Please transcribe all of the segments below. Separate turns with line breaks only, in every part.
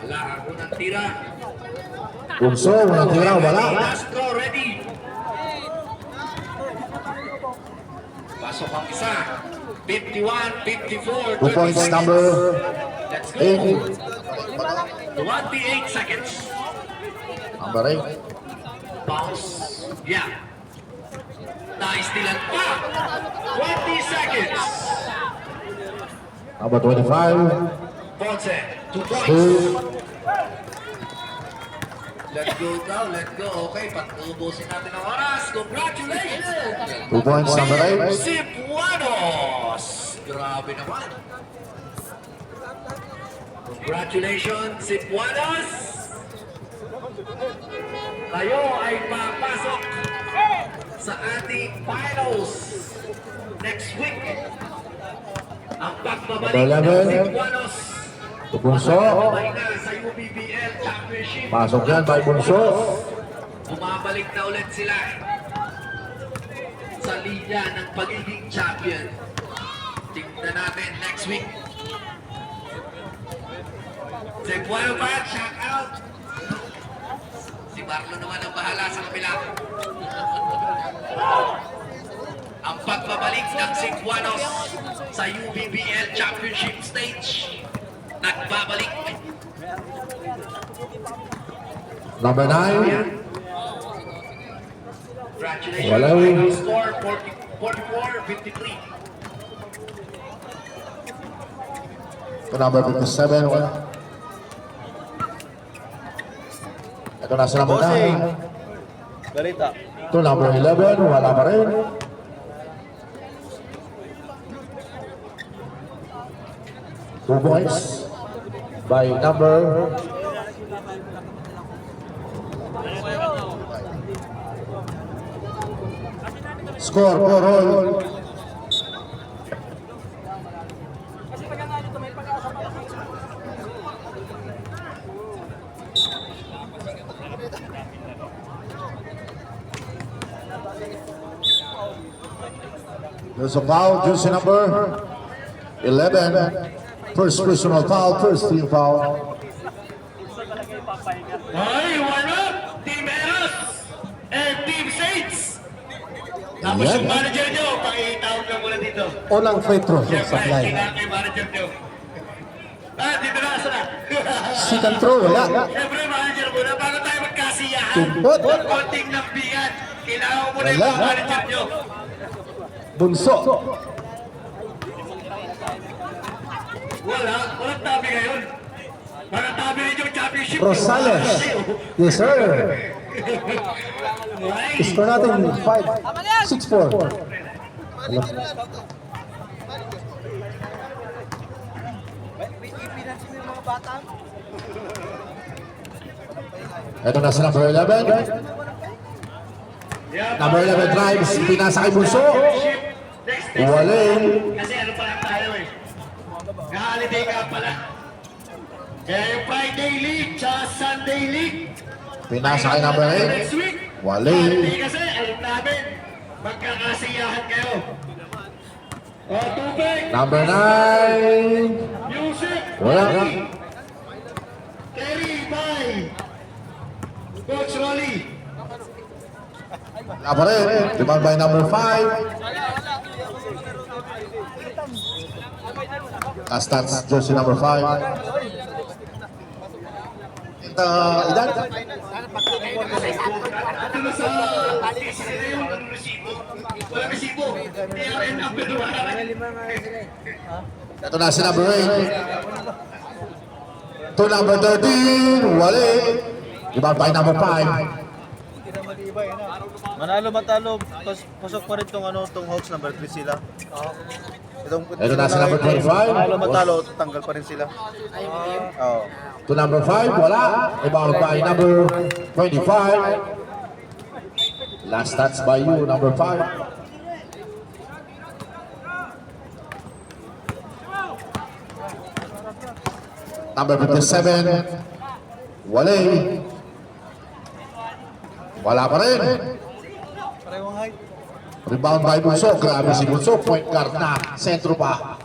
Wala ang unang tira.
Bunso, unang tira, wala.
Last throw ready. Pasok ang isa. 51, 54,
2 points
36.
number
Let's go.
8.
28 seconds.
Number 8.
Bounce. Yeah. Nice stealan pa. 20 seconds.
Number 25.
Ponce. 2 points.
2.
Let go daw. Let go. Okay. Patubusin natin ang oras. Congratulations.
2 points number 8.
Cebuanos. Grabe naman. Congratulations, Cebuanos. Kayo ay papasok sa ating finals next week. Ang pagbabalik ng Cebuanos.
Bunso.
Pagbabalik na sa UBBL Championship.
Pasok yan, by Bunso.
Bumabalik na ulit sila sa linya ng pagiging champion. Tingnan natin next week. Cebuano pa, shout out. Si Marlo naman ang bahala sa kabila. Ang pagbabalik ng Cebuanos sa UBBL Championship stage. Nagbabalik.
Number 9.
Congratulations.
Wala.
Final score 44-53.
Ito number 57. Wala. Ito nasa number 9.
Garita.
Ito number 11. Wala pa rin. Two points by number score for all. There's a foul, jersey number 11. First personal foul, first team foul.
Ay, wala! Team Eros and Team Saints! Tapos
Yan.
yung manager nyo, pakitawag lang muna dito.
Unang free throw sa
Siyempre,
fly.
kailangan yung manager nyo. Dito na, asa na?
Second throw, wala.
Siyempre, manager muna, bago tayo magkasiyahan.
Tumpot.
Konting lambigan. Kailangan mo muna yung
Wala.
manager nyo.
Bunso.
Walang tabi ngayon. Parang tabi rin yung championship.
Rosales. Yes, sir.
Ay,
Score natin 5-6-4. Ano?
Ito na sa number 11. Number 11 drives, pinasa kay Bunso.
next.
Waling.
Kasi ano pala tayo eh. Holiday ka pala. Kaya yung Friday League, tsaka Sunday League.
Pinasa kay number
Next
8.
week.
Waling.
Holiday kasi, alam namin. Magkakasiyahan kayo. O, tubig.
Number 9.
Music.
Wala.
Carry by Coach Rolly.
Wala pa rin. Rebound by number 5. Last stats, jersey number 5. Idan.
Ito na sa sila yung resibo. Wala resibo. TRN number 1.
Ito na si number 8. To number 13. Wali. Rebound by number 5.
Manalo matalo, pasok pa rin tong Hawks number 3 sila.
Ito na si number 25.
Manalo matalo, tanggal pa rin sila. Oo.
To number 5. Wala. Rebound by number 25. Last stats by you, number 5. Number 57. Wali. Wala pa rin.
Parehong height.
Rebound by Bunso. Grabe si Bunso. Point guard na. Sentro pa.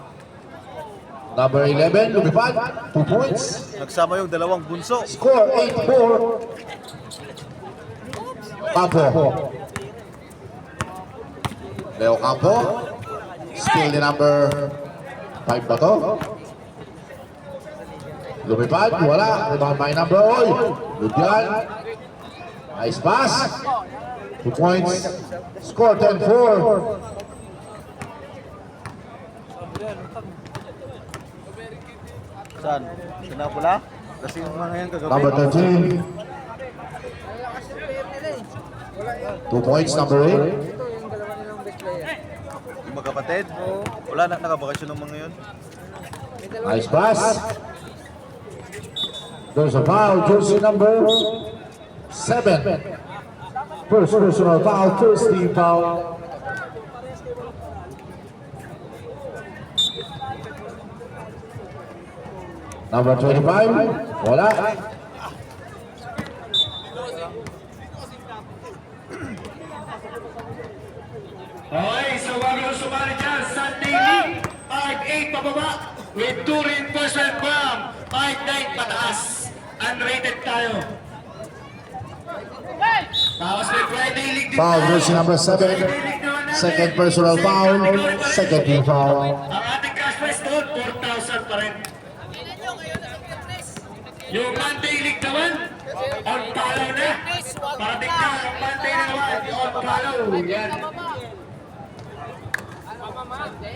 Number 11, lumipad. 2 points.
Nagsama yung dalawang bunso.
Score 8-4. Campo. Leo Campo. Still the number 5 ba to? Lumipad, wala. Rebound by number Oy. Ludyan. Nice pass. 2 points. Score 10-4.
Saan? Sinapula? Kasi yung mga yan kagabi.
Number 13. 2 points, number 8.
Yung magkapatid? Wala na, nakabakasyon ng mga yun.
Nice pass. There's a foul, jersey number 7. First personal foul, first team foul. Number 25, wala.
Okay, so bago sumali dyan, Sunday League, 5-8 pababa, with 2 reinforcement from 5-9 pataas. Unrated tayo. Tapos may Friday League din
Foul,
tayo.
jersey number 7.
Friday League naman natin.
Second personal
Same
foul,
category pa rin.
second team foul.
Ang ating cash prize doon, 4,000 pa rin. Yung Monday League naman, on follow na. Parating na, ang Monday na naman, on follow. Yan.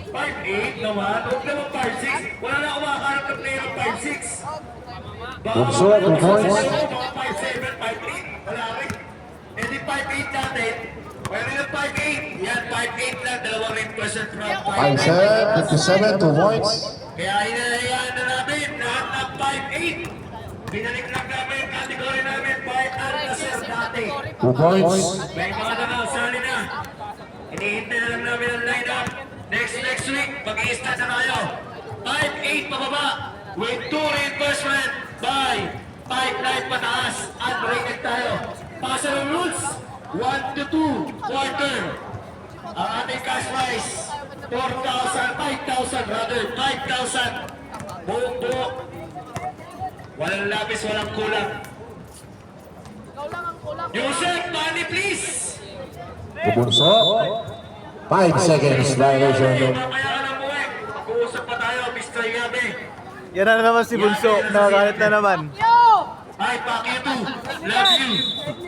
5-8 naman, huwag naman 5-6. Wala na kumakaharap ng player ng 5-6.
Bunso, 2 points.
5-7, 5-8, wala rin. E di 5-8 natin, pwede na 5-8. Yan, 5-8 lang, dalawang reinforcement from
5-7, 57, 2 points.
Kaya hinahayaan na namin, lahat ng 5-8. Binalik lang namin yung category namin, 5 na sir dati.
2 points.
May mga nakasali na. Hinihintay na lang namin ang line-up. Next week, mag-i-start na tayo. 5-8 pababa with 2 reinforcement by 5-9 pataas. Unrated tayo. Pasa ng rules, 1-2 quarter. Ang ating cash prize, 5,000 rather, 5,000. Buo-buo. Walang lapis, walang kulang. Yusef, money please!
Bunso. 5 seconds violation.
Mamaya ka na umuwi. Mag-uusap pa tayo, Mr. Yabe.
Yan na naman si Bunso. Nakagalit na naman.
Hi, Paki too. Love you.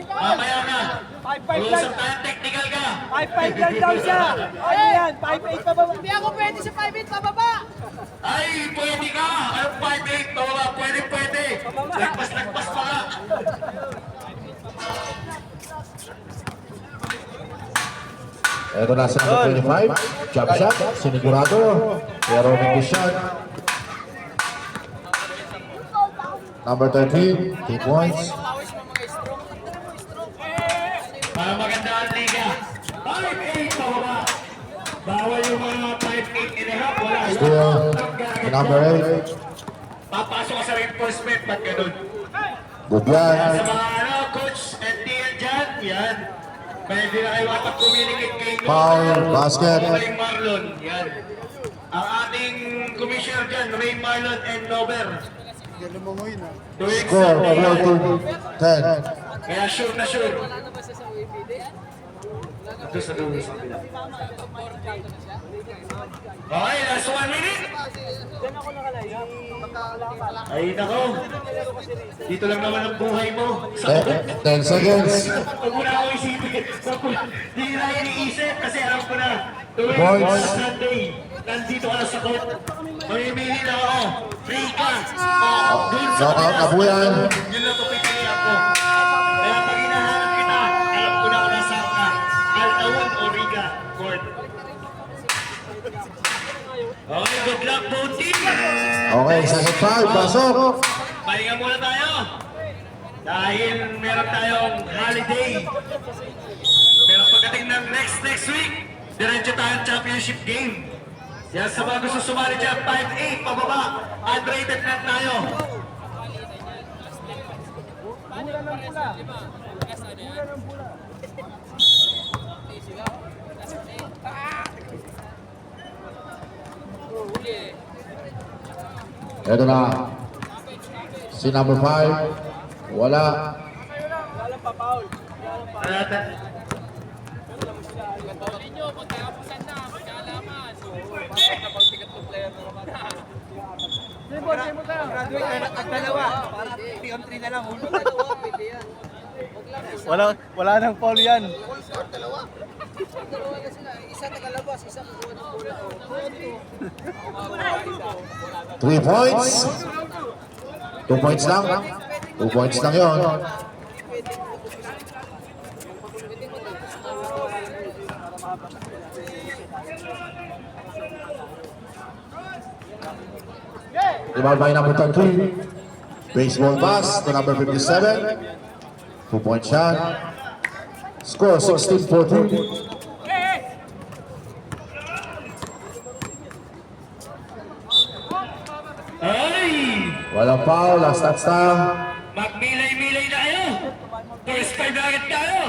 Mamaya ka. Mag-uusap tayo, technical ka.
5-5 lang daw siya. Ano yan? 5-8 pa ba? Hindi ako pwede sa 5-8 pa baba.
Ay, pwede ka. Anong 5-8? Tawa, pwede. Lagpas pa ka.
Ito na sa number 25. Jump shot. Sinigurado. Pero hindi shot. Number 13. 3 points.
Para maganda ang liga. 5-8 pababa. Bawal yung mga 5-8 and a half. Wala.
Still. Number 8.
Papasok ka sa reinforcement. Ba't ganun?
Good yan.
Sa mga coach and TL dyan, yan. Pwede na kayo makapag-communicate kay Coach.
Foul, basket.
Ray Marlon, yan. Ang ating commissioner dyan, Ray Marlon and Nover. Tuwing
Score
Sunday,
4-10.
kaya sure na sure. Ito sa dulo sa kabila. Okay, last 1 minute. Ay, nako. Dito lang naman ang buhay mo. Sa
10 seconds.
Huwag mo na ako isipin. Hindi na iniisip kasi alam ko na. Tuwing
Points.
Sunday, nandito ka na sa court. Mamimili na ako. Free ka. Doon sa
Knockout na po yan.
Yun lang pupipili ako. Kaya pag hinahanap kita, alam ko na kung nasaan ka. Altawan o Riga Court. Okay, good luck, both team.
Okay, second foul. Pasok.
Pahinga muna tayo. Dahil meron tayong holiday. Pero pagdating ng next week, diretso tayong championship game. Yan sa mga gusto sumali dyan, 5-8 pababa. Unrated na tayo.
Ito na. Si number 5. Wala.
Wala nang foul yan.
Isa tagalabas, isa
3 points. 2 points lang. 2 points lang yun. Rebound by number 13. Baseball pass to number 57. 2-point shot. Score 16-14.
Ay!
Walang foul. Last touch time.
Magmilay-milay na kayo. First 5 agad tayo.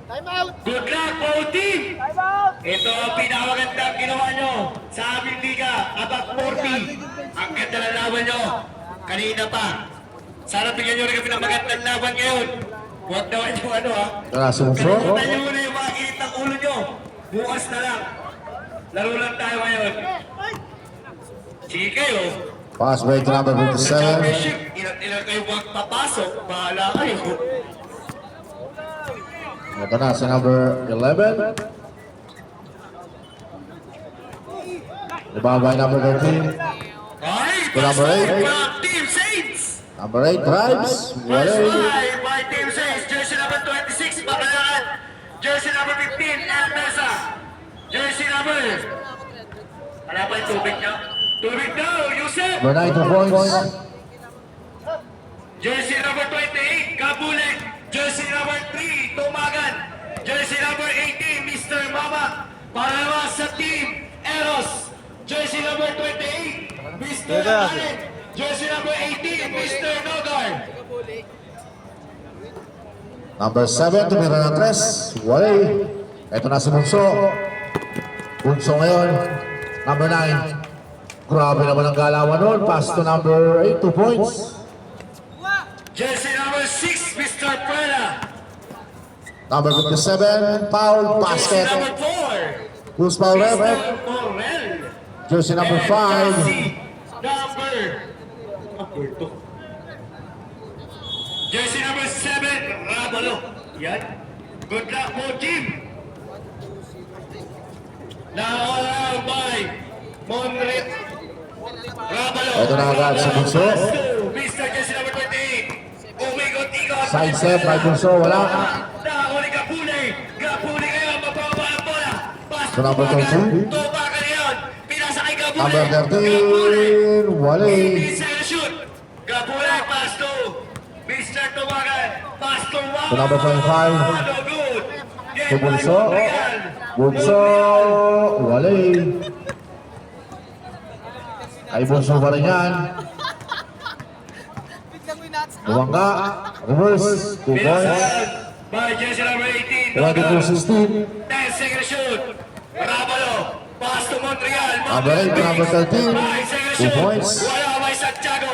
Time out!
Good luck, both team.
Time out!
Ito ang pinakamagandang ginawa nyo sa aming liga, Abak 40. Ang ganda ng laban nyo. Kanina pa. Sana bigyan nyo rin kami ng magandang laban ngayon. Huwag naman yung ano ha.
Ito na si Bunso.
Kalimutan nyo muna yung mga kilit ng ulo nyo. Bukas na lang. Laro lang tayo ngayon. Sige kayo.
Pass break to number 57.
Championship, ilan kayo magpapasok. Bahala kayo.
Ito na si number 11. Rebound by number 13.
Ay,
To number
first
8.
by Team Saints.
Number 8 drives.
First
Wala.
five by Team Saints. Jersey number 26, Bakalaan. Jersey number 15, El Mesa. Jersey number... Wala pa yung tubig niya? Tubig daw, Yusef.
Number 9 2 points.
Jersey number 28, Kabulik. Jersey number 3, Tumagan. Jersey number 18, Mr. Mama. Para naman sa Team Eros. Jersey number 28, Mr. Allen. Jersey number 18, Mr. Nogar.
Number 7 tumira ng 3. Wala. Ito na si Bunso. Bunso ngayon. Number 9. Grabe naman ang galawan nun. Pass to number 8 2 points.
Jersey number 6, Mr. Prela.
Number 57 foul
Jersey
basket.
number 4,
Who's foul ref?
Mr. Morel.
Jersey number 5.
Jersey number 7, Rabalo. Yan. Good luck po, team. Now all out by Monret. Rabalo.
Ito na agad si Bunso.
Mr. Jersey number 28. Umigot-igot.
Side step by Bunso. Wala.
Nakahuli Gapuli. Gapuli ngayon. Mababa ang bola. Pass
To number 13.
Tumakan ngayon. Pinasa kay Gapuli.
Number 13. Wala.
Inside shoot. Gapuli. Pass to Mr. Tumakan. Pass to Wow.
To number 25.
No good.
To Bunso. Bunso. Wala. Ay Bunso pa rin yan. Buwangga. Reverse. 2 points.
By Jersey number 18.
22-16.
10 second shoot. Rabalo. Pass to Montreal.
Number 8 to number 13.
5 second
2
shoot.
points.
Wala by Santiago.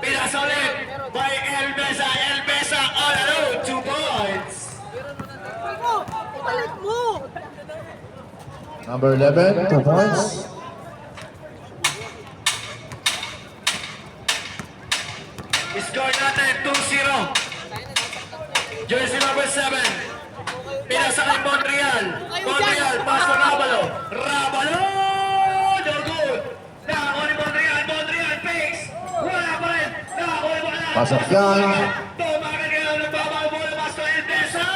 Pinasa ulit by El Mesa. El Mesa all alone. 2 points.
Balik mo!
Number 11. 2 points.
Score natin 2-0. Jersey number 7. Pinasa kay Montreal. Montreal, pass to Rabalo. Rabalo! No good. Nakakuha ni Montreal. Montreal fakes. Wala pa rin. Nakakuha ni Montreal.
Pasok yan.
Tumakan ngayon. Nagbabang bola. Pass to El Mesa.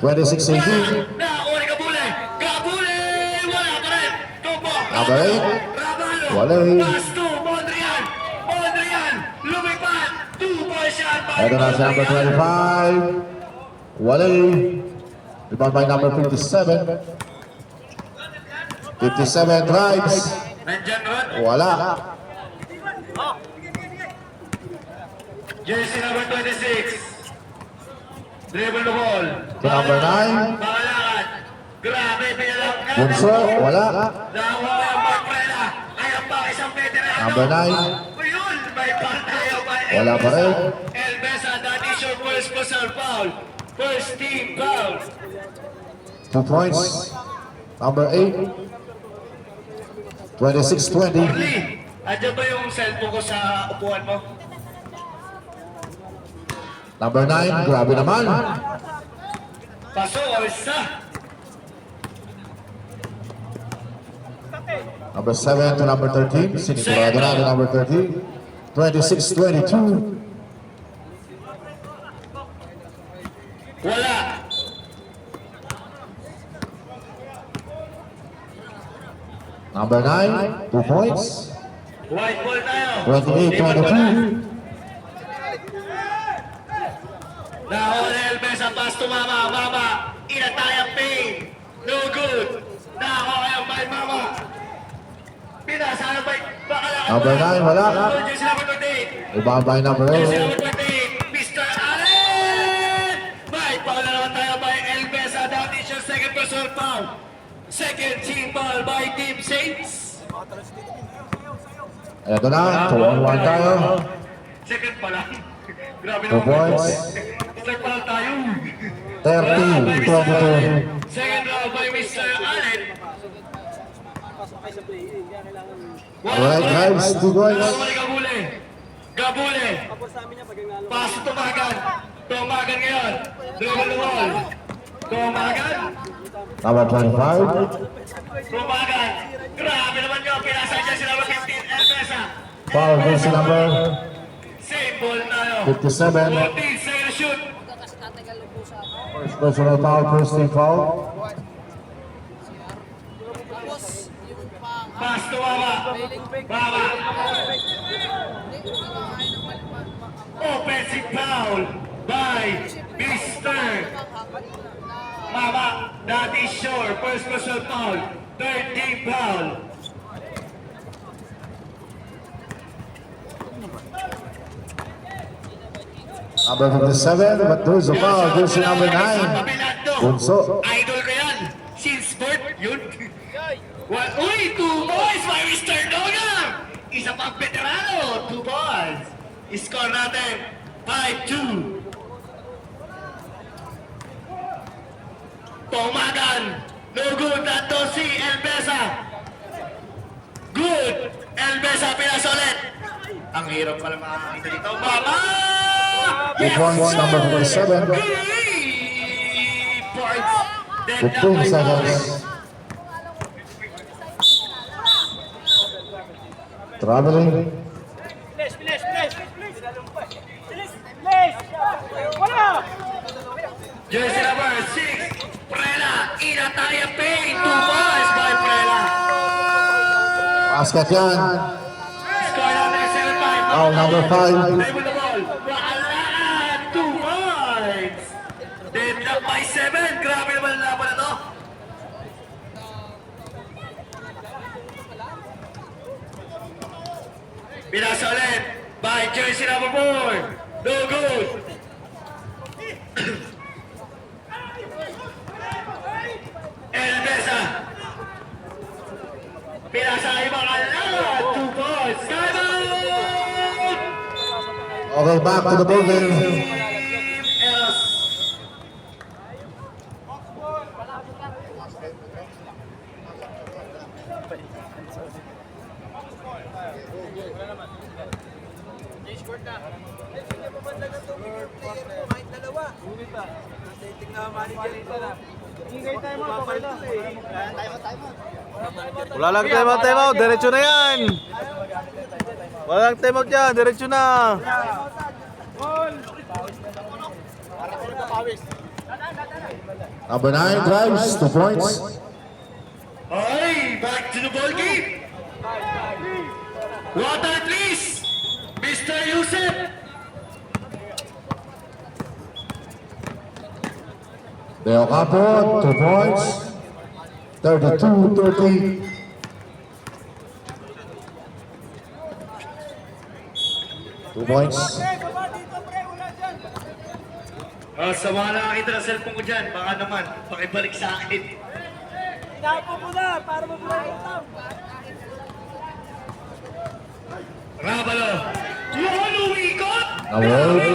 26-18.
Nakakuha ni Kabule. Kabule! Wala pa rin. Tupo.
Number 8.
Rabalo.
Wala.
Pass to Montreal. Montreal. Lumipad. 2-point shot by
Ito na si number 25. Wala. Rebound by number 57. 57 drives.
Nandyan ron.
Wala.
Jersey number 26. Dribble the ball.
To number 9.
Pangalakad. Grabe, pinalangkan.
Bunso. Wala.
Nakuha ang Mark Prela. Ay ang pa isang veteran.
Number 9.
Ayun, may foul tayo by
Wala pa rin.
Elbesa, that is your first personal foul. First team foul.
2 points. Number 8. 26-20.
Lee, andyan ba yung cellphone ko sa upuan mo?
Number 9. Grabe naman.
Paso, isa.
Number 7 to number 13. Sinigurado na ng number 13. 26-22.
Wala.
Number 9. 2 points.
White ball tayo.
28-22.
Nahuli Elbesa, pass to Mama. Mama, inatayang pain. No good. Nahuli ang by Mama. Pinasana by Bakalaan.
Number 9, wala.
Jersey number 28.
Ibabay number
Jersey
8.
number 28. Mr. Allen! By foul na naman tayo by Elbesa. That is your second personal foul. Second team foul by Team Saints.
Ito na. 2-1 tayo.
Second pa lang. Grabe
2
naman.
points.
Second pa lang tayo.
30-22.
Second round by Mr. Allen.
Alright, guys. 2 points.
Gabule. Gabule. Paso Tumagan. Tumagan ngayon. Dribble the wall. Tumagan.
Number 25.
Tumagan. Grabe naman yun. Pinasa niya sila 15. Elbesa.
Foul versus number
Same ball na yun.
57.
14. Second shoot.
First personal foul, first team foul.
Pass to Mama. Mama. Offensive foul by Mr. Mama. That is sure. First personal foul. Third team foul.
Number 57, but there's a foul. There's number 9. Bunso.
Idol ko yan. Since birth, yun. Uy, 2 boys by Mr. Dogam. Isa pang veterano. 2 balls. Score natin. 5-2. Tumagan. No good. Nato si Elbesa. Good. Elbesa pinasolet. Ang hirap pala makakita dito. Mama!
2 points, number 47.
3 points. Then
15 seconds. Traveling.
Jersey number 6, Prela, Inataya Pay, 2 balls by Prela.
Basket yan.
Score natin 7-5.
Foul number 5.
Dribble the ball. Baalaan, 2 points. Deadlock by 7. Grabe naman ang laban na to. Pinasa ulit by Jersey number 4. No good. Elbesa. Pinasa ibang alaman. 2 points. Skybound!
Okay, back to the building.
Else.
Wala lang time out. Diretso na yan. Wala lang time out yan. Diretso na.
Number 9 drives, 2 points.
Hey, back to the ball game. Water please, Mr. Yusef.
Deo Capo, 2 points. 32-30. Two points.
Sama na nakita ng cellphone ko dyan. Baka naman, pakibalik sa akin.
Inapo mo na para mabulay ito.
Rabalo. Yun, umikot!
Away.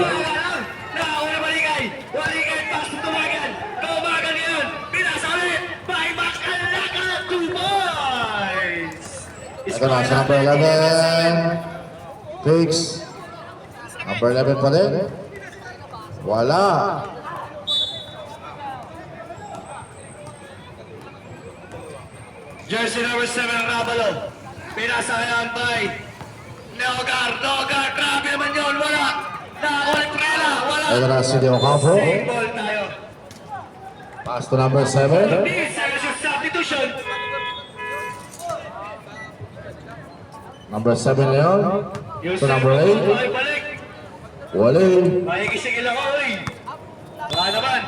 Nakauna Maligay. Maligay, pass to Tumagan. Tumagan yun. Pinasa ulit. By Makalaka. 2 points.
Ito na sa number 11. Fix. Number 11 pa din. Wala.
Jersey number 7, Rabalo. Pinasa yan by Nogar. Nogar, grabe naman yun. Wala. Nakakulit Prela. Wala.
Ito na si Leo Campo.
Same ball tayo.
Pass to number 7.
This is your substitution.
Number 7 Leon. To number 8.
Ay, balik.
Wali.
Makikisigil ako, oy. Wala naman.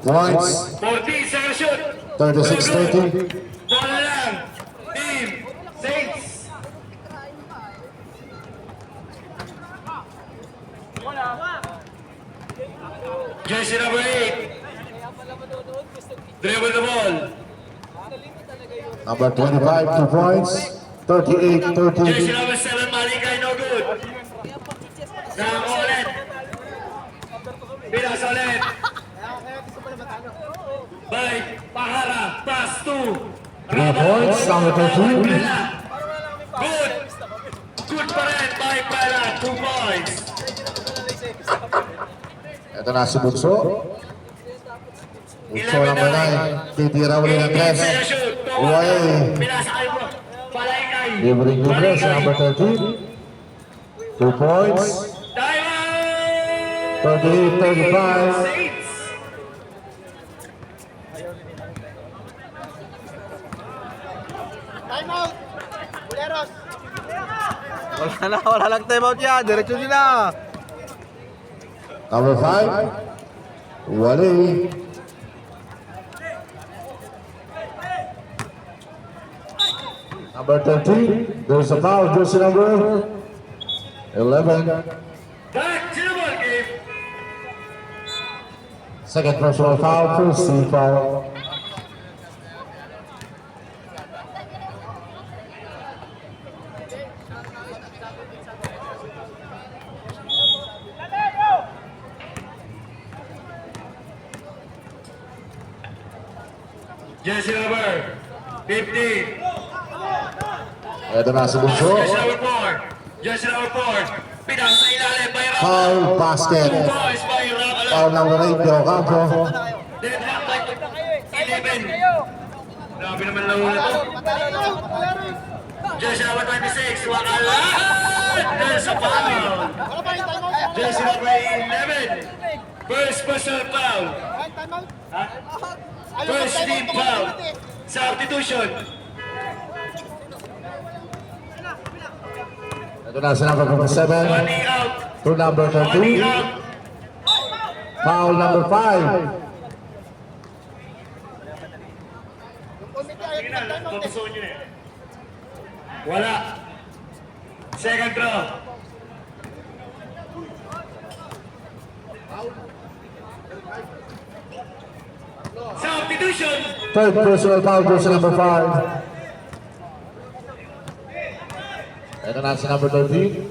Points.
14 second shoot.
36-30.
Bola lang. Team Saints. Jersey number 8. Dribble the ball.
Number 25, 2 points.
Jersey
38-30.
number 7, Maligay, no good. Nang ulit. Pinas ulit. By Pahara, pass to
3 points. Number 13.
Pela. Good. Good pa rin by Pela, 2 points.
Ito na si Bunso. Bunso number 9. Titira uli ng 3. Wali.
Pinasakay mo. Palaykay.
Libreng libre si number 13. 2 points.
Diamond!
38-35.
Saints.
Wala lang timeout yan. Diretso nila.
Number 5. Wali. Number 13. There's a foul. Jersey number 11.
Back to the ball game.
Second personal foul. First team foul.
Jersey number 15.
Ito na si Bunso.
Jersey number 4. Jersey number 4. Pinasa sa ilalim by Rabalo.
Foul basket.
2 points by Rabalo.
Foul number 8. Leo Campo.
Deadlock by 11. Grabe naman lang ulit to. Jersey number 26. Wakalaan. There's a foul. Jersey number 11. First personal foul. First team foul. Substitution.
Ito na si number 7.
Running out.
To number
Running
13.
out.
Foul number 5.
Wala. Second throw. Substitution.
Third personal foul. Jersey number 5. Ito na si number 13.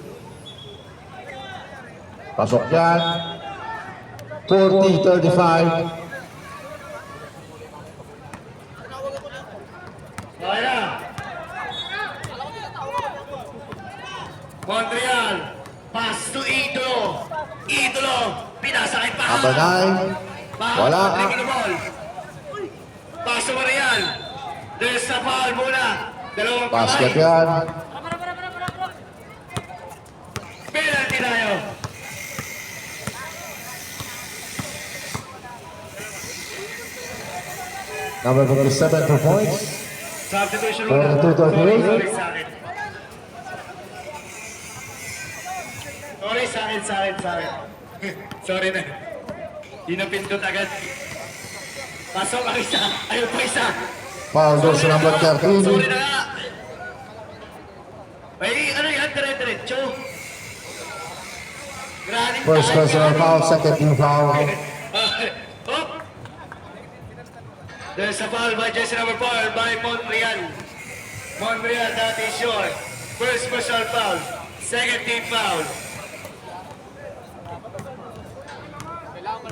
Pasok yan. 40-35.
Wala. Montreal. Pass to Idolo. Idolo. Pinasa kay Pahara.
Number 9. Wala.
Taking the ball. Pass to Marial. There's a foul muna. Dalawang
Basket
kamay.
yan.
Penalty tayo.
Number 57, 2 points.
Substitution
42-38.
Sorry sa akin. Sorry sa akin. Sorry na. Di na pindot agad. Pasok ang isa. Ayun pa isa.
Foul goes to number 13.
Sorry na nga. Ay, ano yan? Dire-diretso. Graning
First
tayo.
personal foul, second team foul.
Oh. There's a foul by Jersey number 4 by Montreal. Monreal, that is short. First personal foul. Second team foul.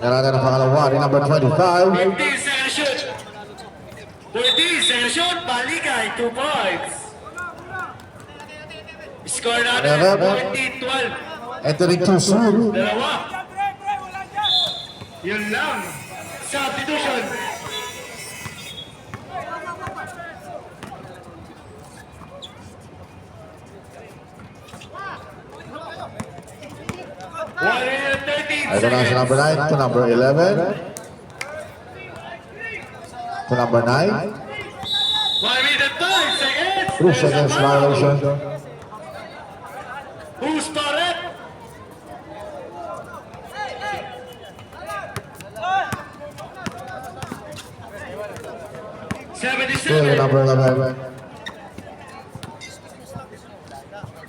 Yan natin ang pangalawa ni number 25.
15 second shoot. 14 second shoot. Balikay, 2 points. Score natin,
Ano,
14-12.
Entering too soon.
Dalawa. Yun lang. Substitution.
Ito na si number 9 to number 11. To number 9.
1 minute 5 seconds.
2 seconds violation.
Who's started?
Still to number 11.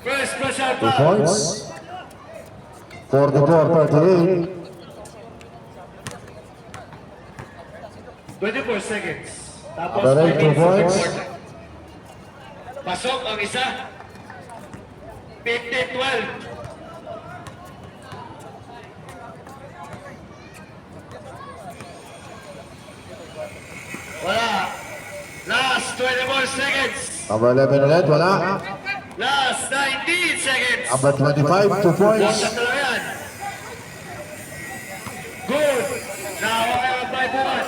First pressure
2
foul.
points. 44-38.
24 seconds. Tapos
Number 8, 2 points.
Pasok ang isa. 15-12. Wala. Last 24 seconds.
Number 11 ulit, wala.
Last 19 seconds.
Number 25, 2 points.
Watch ang dalawa yan. Good. Nahawa kayo ang 5-1.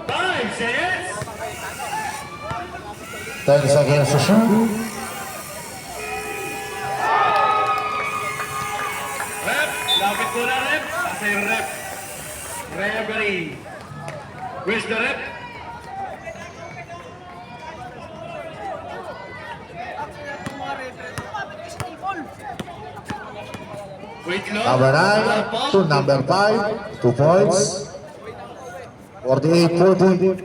5 seconds.
10 seconds to shoot.
Rep, lapit ko na rep. Asa yung rep? Referee. Where's the rep? Wait lang.
Number 9 to number 5, 2 points. 48-40.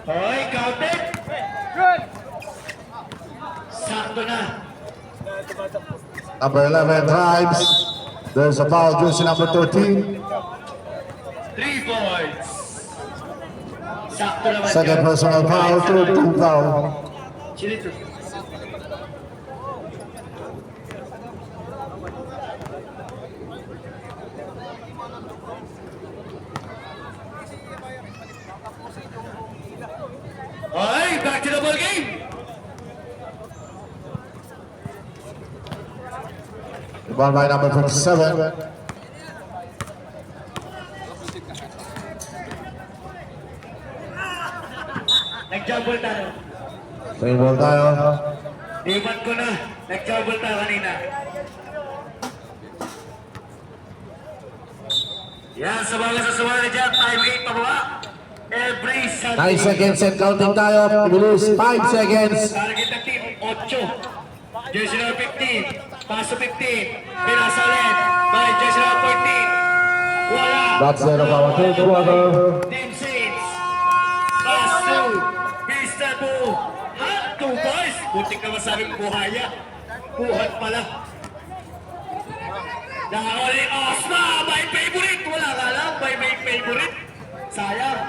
Hoy, counted. Sakto na.
Number 11 drives. There's a foul, jersey number 13.
3 points. Sakto naman
Second
yan.
personal foul, third team foul.
Chilito. Alright, back to the ball game.
Ball by number 57.
Nag-jumble tayo.
Three ball tayo.
Iwan ko na. Nag-jumble tayo kanina. Yan, sa mga sasumali dyan, 5-8 pababa. Every
9
Sunday.
seconds and counting tayo. Bilis, 5 seconds.
Target ng team, 8. Jersey number 15. Paso 15. Pinasa ulit. By jersey number 14. Wala.
That's the end of our third quarter.
Team 6. Pass 2. Pista 2. Hot 2 boys. Butik na masabing buhaya. Buhat pala. Nakakuli Osma. My favorite. Wala ka lang. My favorite. Sayang.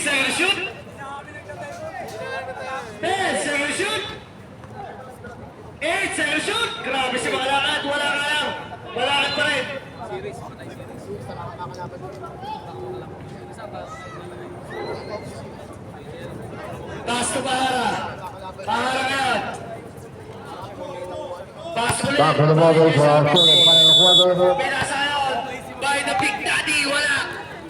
Second shoot. 10 second shoot. 8 second shoot. Grabe si Malakad. Wala ka lang. Malakad pa rin. Taas to Pahara. Pahara ngayon. Pass ulit.
Back to the model for our third and final quarter.
Pinasa yun. By the Big Daddy. Wala.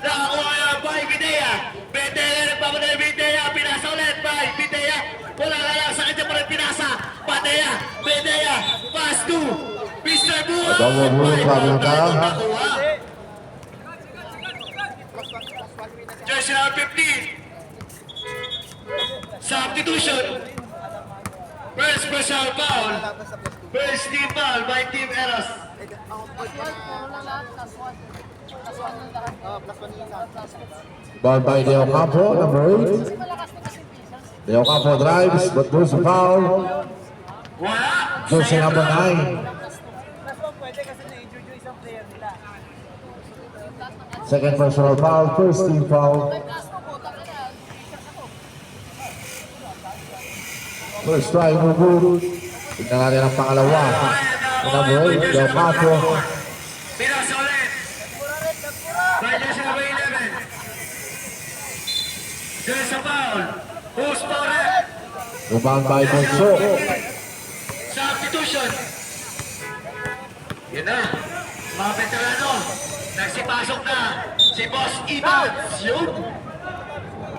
Nakakuha yun by Bidea. Bidea rin pa muna yung Bidea. Pinasa ulit by Bidea. Wala ka lang. Sa kanya pa rin pinasa. Padea. Bidea. Pass to Mr. Buha.
Double move, problem tayo.
Nakuha. Jersey number 15. Substitution. First personal foul. First team foul by Team Eros.
Ball by Leo Campo, number 8. De Ocampo drives, but there's a foul.
Wala.
Jersey number 9.
Last one pwede kasi na-injure yung isang player nila.
Second personal foul, first team foul. First try, no good. Tignan natin ang pangalawa. Number 8, De Ocampo.
Pinasa ulit. By jersey number 11. There's a foul. Who's for it?
Rebound by Bunso.
Substitution. Yun na. Mga veterano. Nagsipasok na. Si Boss Evans. Yun.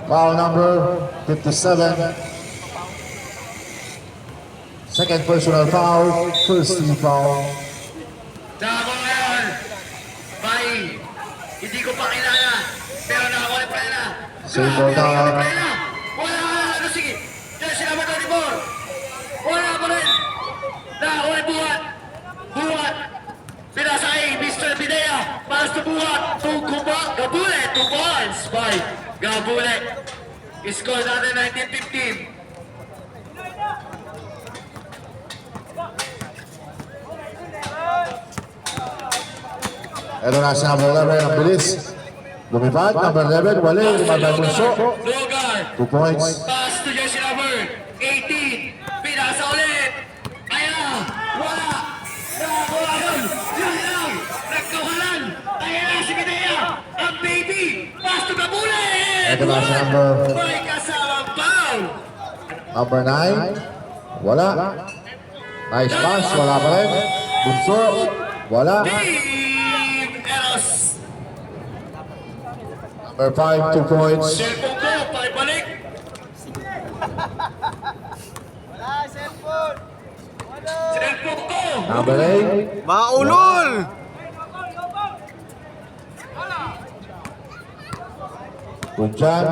Foul number 57. Second personal foul, first team foul.
Dako ngayon. By, hindi ko pa kilala. Pero nakakuha ni Prela.
Same ball down.
Wala. Ano sige. Jersey number 24. Wala pa rin. Nakakuha ni Buhat. Buhat. Pinasay, Mr. Bidea. Pass to Buhat. To Gabule. 2 points by Gabule. Score natin 19-15.
Ito na si number 11, ang bilis. Lumipad, number 11, wali, lumipad by Bunso.
Lugar.
2 points.
Pass to jersey number 18. Pinasa ulit. Ayan. Wala. Nakakuha yun. Yun lang. Nagkawalan. Ayan na si Bidea. Ang baby. Pass to Gabule.
Ito na si number-
May kasamang foul.
Number 9, wala. Nice pass, wala pa rin. Bunso, wala.
Team Eros.
Number 5, 2 points.
Cellphone ko. Paibalik.
Wala, cellphone! Wala!
Cellphone ko.
Number 8,
Mga ulol!
Punjan.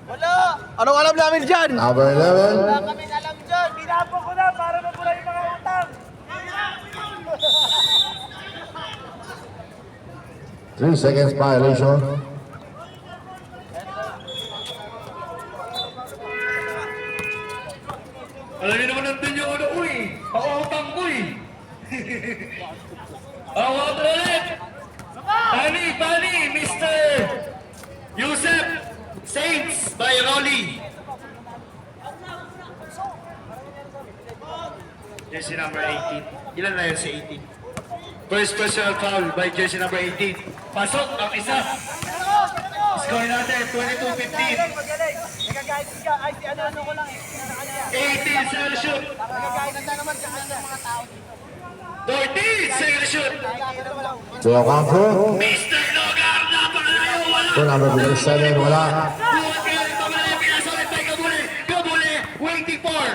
Wala!
Anong alam namin dyan?
Number 11,
Wala kami alam dyan! Binapo ko na para mapula yung mga utang!
3 seconds violation.
Alam niyo naman nandun yung ano ko eh. Pautang ko eh. Awag ulit. Pani, Mr. Yusef Saints by Rolly. Jersey number 18. Ilan na yun si 18? First personal foul by jersey number 18. Pasok ang isa. Score natin, 22-15.
Magaling! Nagagayad siya. Ay, si ano ko lang eh.
18 second shoot.
Nagagayad na naman sa kanya mga tao.
13 second shoot.
De Ocampo.
Mr. Logar, napakalayo, wala.
Ito, number 57, wala.
Buwan kayo rin pamali, pinasalit by Gabule. Gabule, waiting for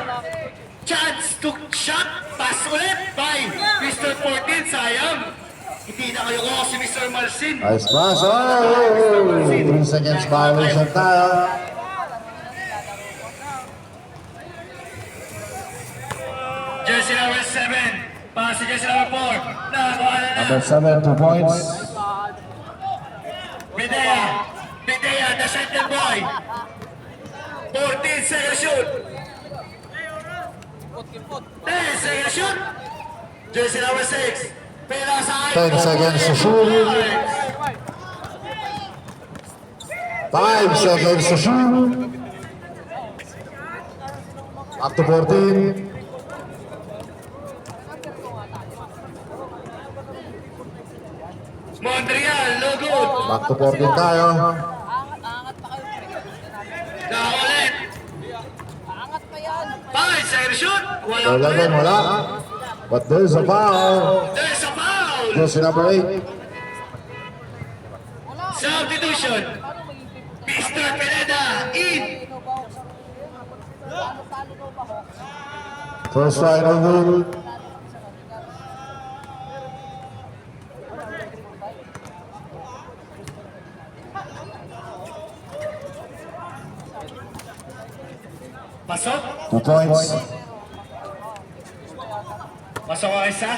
chance to shot. Pass ulit by Mr. 14, sayang. Hindi na kayo ko si Mr. Marcin.
Nice pass. Oh, 3 seconds violation tayo.
Jersey number 7, pass si jersey number 4. Nakakuha na.
Number 7, 2 points.
Bidea, the center boy. 14 second shoot. 10 second shoot. Jersey number 6. Pera sa
10 seconds to shoot. 5 seconds to shoot. Up to 14.
Montreal, no good.
Back to 14 tayo.
Kaulit. 5 second shoot.
Number
Walang
11, wala. But there's a foul.
There's a foul.
Jersey number 8.
Substitution. Mr. Pineda in.
First try, no good.
Pasok.
2 points.
Pasok ang isa.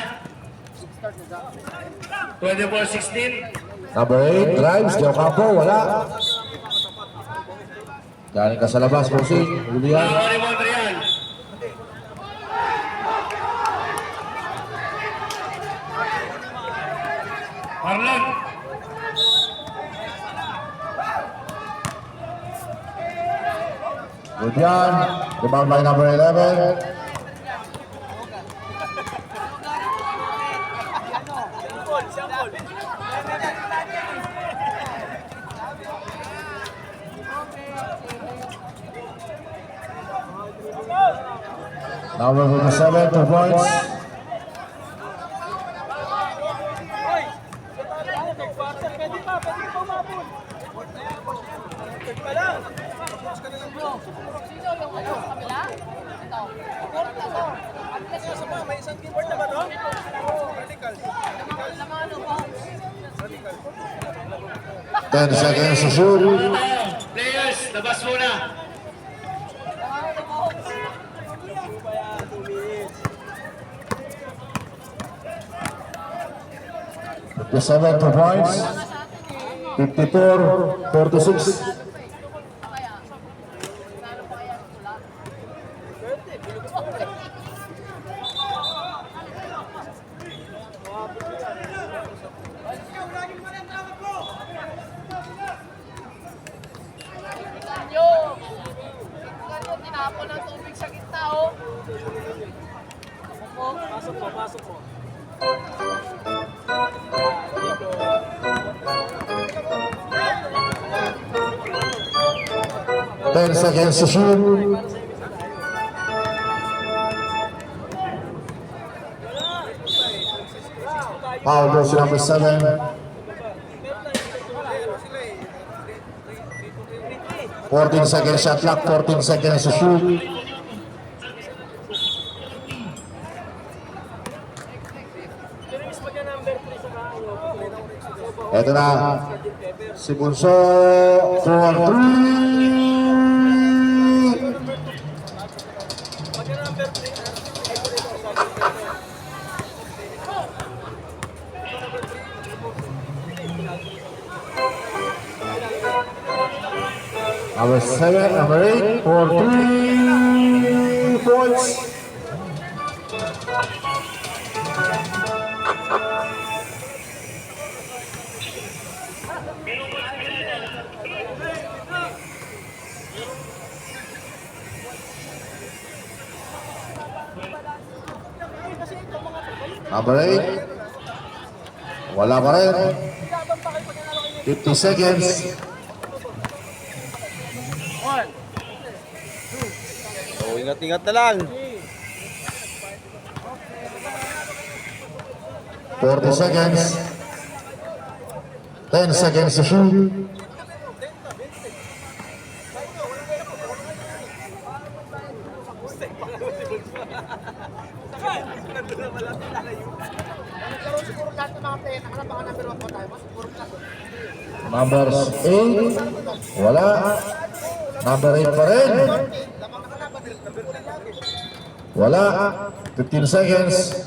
24-16.
Number 8, drives, Joe Campo, wala. Galing ka sa labas, bossing. Huli yan.
Revolver yan. Marlon.
Good yan. Rebound by number 11. Number 7, 2 points.
Pwede pa umabot. Sino yung ano sa kabila? Ito. Report na to. May isang keyboard na ba to? Vertical. Naman ano ba?
10 seconds to shoot.
Players, labas muna.
The 7 points. 54-46.
Tinapon ng tubig sa gitna, oh. Pasok mo.
10 seconds to shoot. Foul goes to number 7. 14 seconds shot clock, 14 seconds to shoot. Ito na, si Bunso for 3. Number 7, number 8 for 3 points. Number 8. Wala pa rin. 50 seconds.
So, ingat-ingat na lang.
40 seconds. 10 seconds to shoot. Numbers 8. Wala. Number 8 pa rin. Wala. 15 seconds.